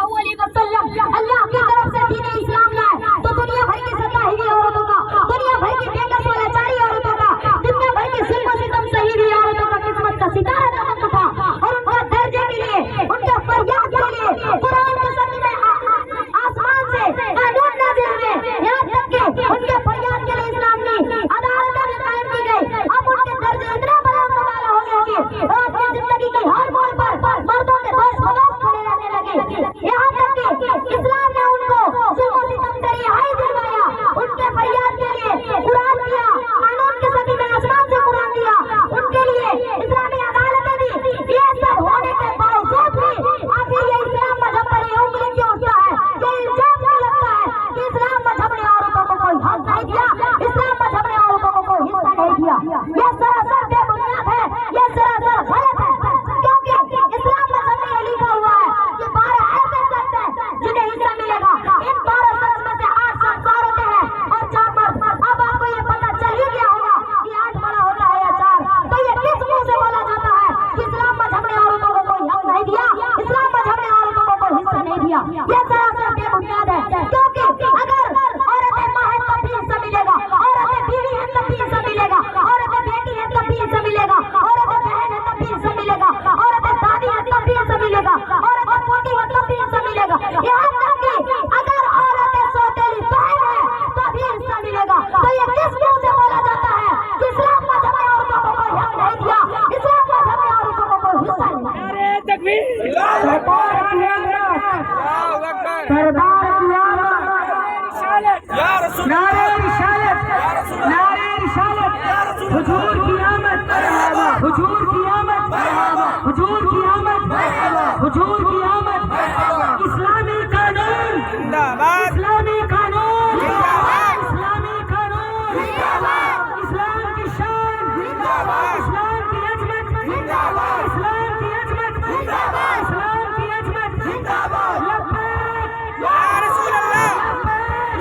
सल्लल्लाहु अलैहि वसल्लम अल्लाह की तरफ से दीन इस्लाम लाए तो दुनिया भर की सत्ता हुई औरतों का, दुनिया भर की बेकस वालाचारी औरतों का, दुनिया भर की जुल्म सितम सही हुई औरतों का किस्मत का सितारा चमक उठा और उनका दर्जे के लिए, उनका फरियाद के लिए कुरान के सभी में आसमान से कानून नाज़िल हुए, यहाँ तक कि उनके फरियाद के लिए इस्लाम की अदालतें भी कायम की गई। अब उनके दर्जे इतना बुलंद वाला हो गया कि वो अपनी जिंदगी के हर मोड़ पर मर्दों के दोस्त खड़े रहने लगे। यहाँ तक कि इस्लाम ने उनको जुल्म सितम से रिहाई दिलवाया, उनके फरियाद के लिए कुरान दिया, कानून के सभी में आसमान से कुरान दिया, उनके लिए इस्लामी अदालतें दी। ये सब होने के बावजूद भी आखिर ये इस्लाम मजहब पर ये उंगली क्यों उठता है, ये इल्जाम क्यों लगता है कि इस्लाम मजहब ने औरतों को कोई हक नहीं दिया, इस्लाम मजहब ने औरतों को कोई हिस्सा नहीं दिया। ये सरासर बेबुनियाद है, ये सरासर गलत है, क्योंकि इस्लाम मजहब में ये लिखा हुआ है कि 12 ऐसे शख्स हैं जिन्हें हिस्सा मिलेगा। इन 12 शख्स में से 8 शख्स औरतें हैं और 4 मर्द। अब आपको ये पता चल ही गया होगा कि 8 बड़ा होता है या 4, तो ये किस मुंह से बोला जाता है कि इस्लाम मजहब ने औरतों को कोई हक नहीं दिया, इस्लाम मजहब ने औरतों को कोई हिस्सा नहीं दिया। ये सरासर बेबुनियाद है, क्योंकि अगर औरतें माँ हैं तब भी हिस्सा मिलेगा, औरतें बीवी हैं तब भी हिस्सा मिलेगा, औरतें बेटी हैं तब भी हिस्सा मिलेगा, औरतें बहन हैं तब भी हिस्सा मिलेगा, औरतें दादी हैं तब भी हिस्सा मिलेगा, औरतें पोती हैं तब भी हिस्सा मिलेगा। यहाँ तक कि अगर औरतें सौतेली बहन हैं तो भी हिस्सा मिलेगा। तो ये किस मुंह से बोला जाता है कि इस्लाम मजहब ने औरतों को कोई हक नहीं दिया, इस्लाम मजहब ने औरतों को कोई हिस्सा नहीं दिया। नारे रिसालत, नारे रिसालत, हुजूर की आमद, हुजूर की आमद, हुजूर की आमद, हुजूर की आमद। इस्लामी कानून जिंदाबाद, इस्लामी कानून जिंदाबाद, इस्लामी कानून जिंदाबाद, इस्लाम की शान जिंदाबाद, इस्लाम की अजमत जिंदाबाद, इस्लाम की अजमत जिंदाबाद, इस्लाम की अजमत जिंदाबाद। लब्बैक या रसूल अल्लाह,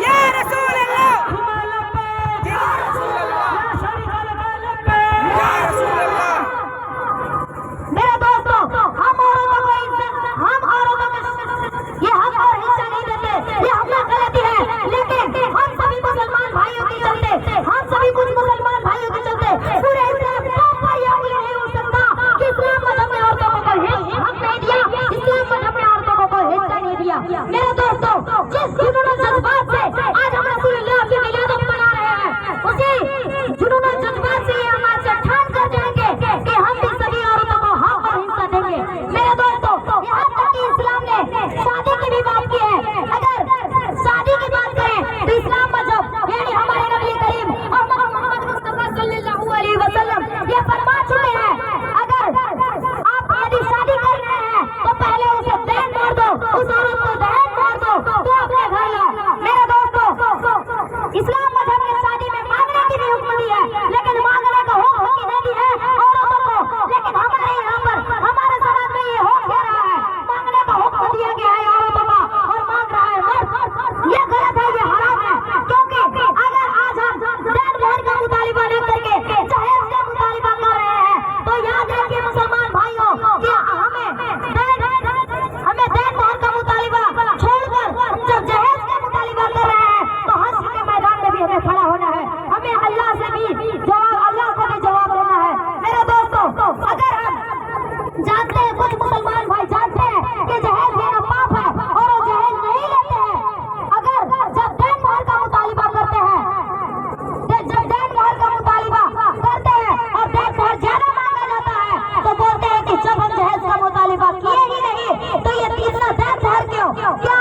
या रसूल अल्लाह, या रसूल अल्लाह, या शरीफ अल्लाह, लब्बैक या रसूल अल्लाह। मेरे दोस्तों, हम औरतों को इज्जत, हम औरतों को ये हक और हिस्सा नहीं देते, ये हमारी गलती है। लेकिन हम सभी मुसलमान भाइयों के चलते, हम सभी कुछ मुसलमान भाइयों के चलते पूरे इस्लाम पर ये उंगली नहीं उठ सकता कि इस्लाम मजहब ने औरतों को कोई हक नहीं दिया, इस्लाम मजहब ने औरतों को कोई हिस्सा नहीं दिया। मेरे दोस्तों, जिस जुनून और जज्बात से आज हम रसूलुल्लाह की मिलाद मना रहे हैं, उसी जुनून और जज्बात से ये हम आज ठान कर जाएंगे कि हम भी सभी औरतों को हक और हिस्सा देंगे। मेरे दोस्तों, यहाँ तक कि इस्लाम ने शादी की भी बात की है। अगर शादी की बात करें तो इस्लाम मजहब यानी हमारे नबी करीम मोहम्मद मुस्तफा सल्लल्लाहु अलैहि वसल्लम ये फरमा चुके हैं, अगर आप यदि शादी कर रहे हैं तो पहले उसे दहेज मार दो, उस औरत को दहेज मार दो तो अपने घर लाओ। मेरे दोस्तों, इस्लाम मजहब ने शादी में मांगने की भी हुक्म दी है, लेकिन मांगने का हुक्म ही नहीं दी है औरतों को। लेकिन हमारे यहाँ पर हमारे समाज में ये हो क्या रहा है, मांगने का हुक्म दिया गया है औरतों का और मांग रहा है मर्द। ये गलत है, ये हराम है, क्योंकि अगर आज हम दहेज मोहर का मुतालिबा नहीं करके दहेज का मुतालिबा कर रहे हैं तो याद रखिए मुसलमान भाइयों कि हमें दहेज मोहर का मुतालिबा छोड़कर जब दहेज का मुतालिबा कर रहे हैं तो हश्र के मैदान में भी हमें खड़ा होना है, हमें अल्लाह से भी जवाब, अल्लाह को भी जवाब देना है। मेरे दोस्तों, अगर हम जानते हैं, कुछ मुसलमान भाई जानते हैं कि दहेज देना पाप है और वो दहेज नहीं लेते हैं, अगर जब दहेज मोहर का मुतालिबा करते हैं, जब दहेज मोहर का मुतालिबा करते हैं और दहेज मोहर ज्यादा मांगा जाता है तो बोलते हैं कि जब हम दहेज का मुतालिबा किए ही नहीं तो ये तीसरा दहेज मोहर क्यों? क्या